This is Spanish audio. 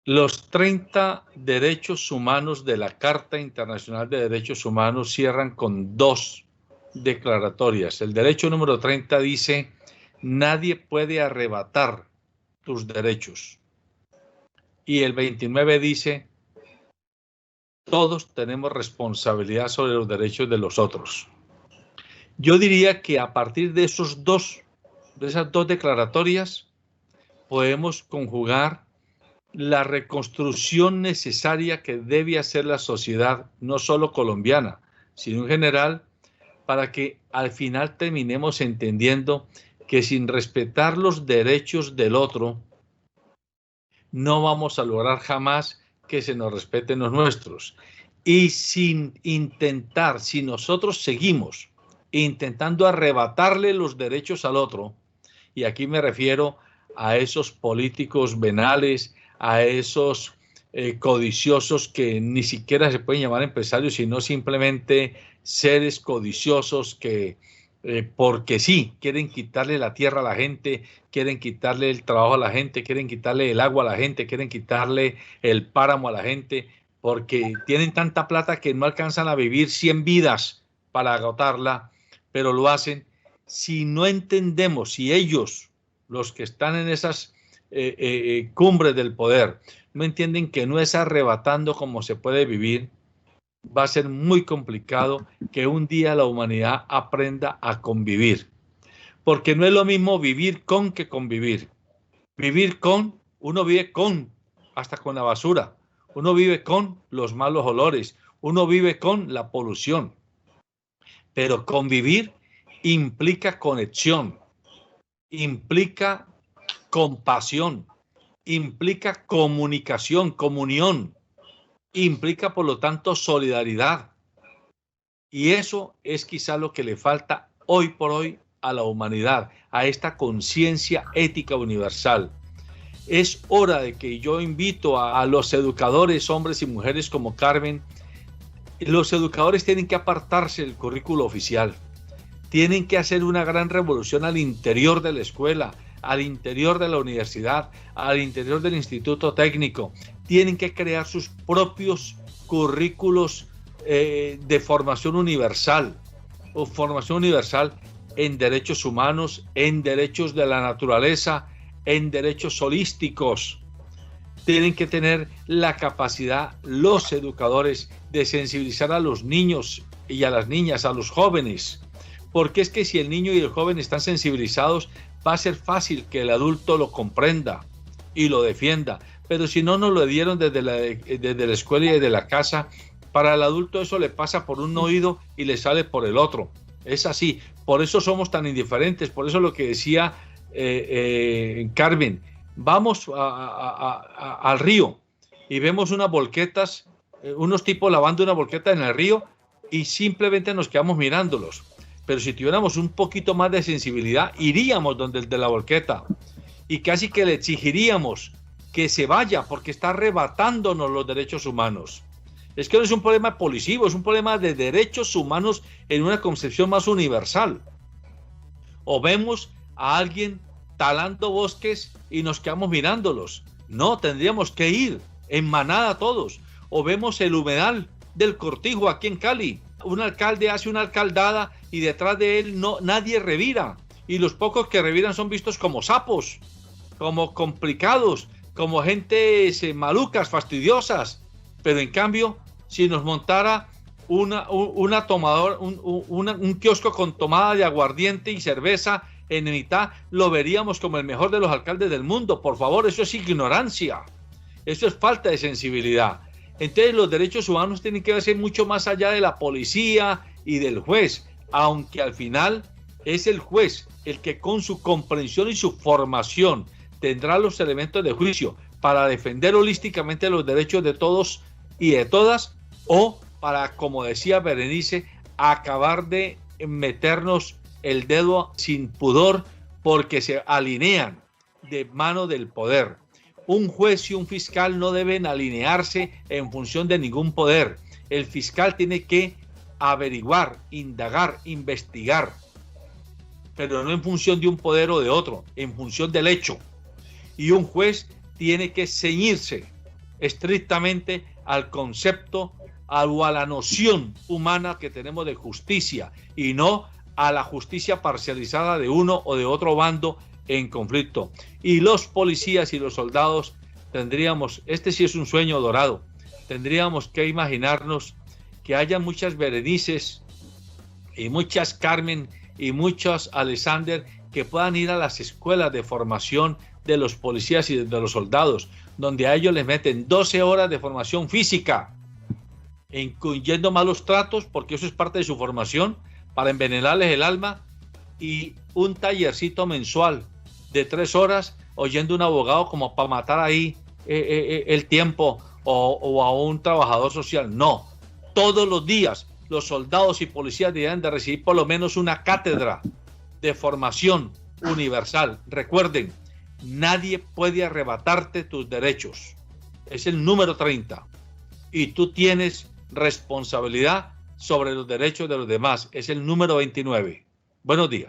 Los 30 derechos humanos de la Carta Internacional de Derechos Humanos cierran con dos declaratorias. El derecho número 30 dice: nadie puede arrebatar tus derechos. Y el 29 dice: todos tenemos responsabilidad sobre los derechos de los otros. Yo diría que a partir de esas dos declaratorias podemos conjugar la reconstrucción necesaria que debe hacer la sociedad, no solo colombiana, sino en general, para que al final terminemos entendiendo que sin respetar los derechos del otro, no vamos a lograr jamás que se nos respeten los nuestros. Y sin intentar, si nosotros seguimos intentando arrebatarle los derechos al otro, y aquí me refiero a esos políticos venales, a esos codiciosos que ni siquiera se pueden llamar empresarios, sino simplemente seres codiciosos que porque sí, quieren quitarle la tierra a la gente, quieren quitarle el trabajo a la gente, quieren quitarle el agua a la gente, quieren quitarle el páramo a la gente, porque tienen tanta plata que no alcanzan a vivir 100 vidas para agotarla, pero lo hacen. Si no entendemos, si ellos, los que están en esas cumbres del poder, no entienden que no es arrebatando como se puede vivir, va a ser muy complicado que un día la humanidad aprenda a convivir. Porque no es lo mismo vivir con que convivir. Vivir con, uno vive con, hasta con la basura. Uno vive con los malos olores. Uno vive con la polución. Pero convivir implica conexión, implica compasión, implica comunicación, comunión, implica por lo tanto solidaridad. Y eso es quizá lo que le falta hoy por hoy a la humanidad, a esta conciencia ética universal. Es hora de que yo invito a los educadores, hombres y mujeres como Carmen. Los educadores tienen que apartarse del currículo oficial. Tienen que hacer una gran revolución al interior de la escuela, al interior de la universidad, al interior del instituto técnico. Tienen que crear sus propios currículos de formación universal, o formación universal en derechos humanos, en derechos de la naturaleza, en derechos holísticos. Tienen que tener la capacidad, los educadores, de sensibilizar a los niños y a las niñas, a los jóvenes. Porque es que si el niño y el joven están sensibilizados, va a ser fácil que el adulto lo comprenda y lo defienda. Pero si no nos lo dieron desde la escuela y desde la casa, para el adulto eso le pasa por un oído y le sale por el otro. Es así. Por eso somos tan indiferentes. Por eso lo que decía Carmen, vamos al río y vemos unas volquetas, unos tipos lavando una volqueta en el río y simplemente nos quedamos mirándolos. Pero si tuviéramos un poquito más de sensibilidad, iríamos donde el de la volqueta y casi que le exigiríamos que se vaya porque está arrebatándonos los derechos humanos. Es que no es un problema policivo, es un problema de derechos humanos en una concepción más universal. O vemos a alguien talando bosques y nos quedamos mirándolos. No, tendríamos que ir en manada todos. O vemos el humedal del Cortijo aquí en Cali. Un alcalde hace una alcaldada y detrás de él nadie revira. Y los pocos que reviran son vistos como sapos, como complicados, como gente malucas, fastidiosas. Pero en cambio, si nos montara un kiosco con tomada de aguardiente y cerveza en mitad, lo veríamos como el mejor de los alcaldes del mundo. Por favor, eso es ignorancia. Eso es falta de sensibilidad. Entonces los derechos humanos tienen que verse mucho más allá de la policía y del juez, aunque al final es el juez el que con su comprensión y su formación tendrá los elementos de juicio para defender holísticamente los derechos de todos y de todas, o para, como decía Berenice, acabar de meternos el dedo sin pudor porque se alinean de mano del poder. Un juez y un fiscal no deben alinearse en función de ningún poder. El fiscal tiene que averiguar, indagar, investigar, pero no en función de un poder o de otro, en función del hecho. Y un juez tiene que ceñirse estrictamente al concepto o a la noción humana que tenemos de justicia y no a la justicia parcializada de uno o de otro bando en conflicto. Y los policías y los soldados tendríamos, este sí es un sueño dorado, tendríamos que imaginarnos que haya muchas Berenices y muchas Carmen y muchos Alexander que puedan ir a las escuelas de formación de los policías y de los soldados, donde a ellos les meten 12 horas de formación física, incluyendo malos tratos, porque eso es parte de su formación, para envenenarles el alma, y un tallercito mensual de 3 horas oyendo a un abogado como para matar ahí el tiempo o a un trabajador social. No, todos los días los soldados y policías deben de recibir por lo menos una cátedra de formación universal. Recuerden, nadie puede arrebatarte tus derechos. Es el número 30. Y tú tienes responsabilidad sobre los derechos de los demás. Es el número 29. Buenos días.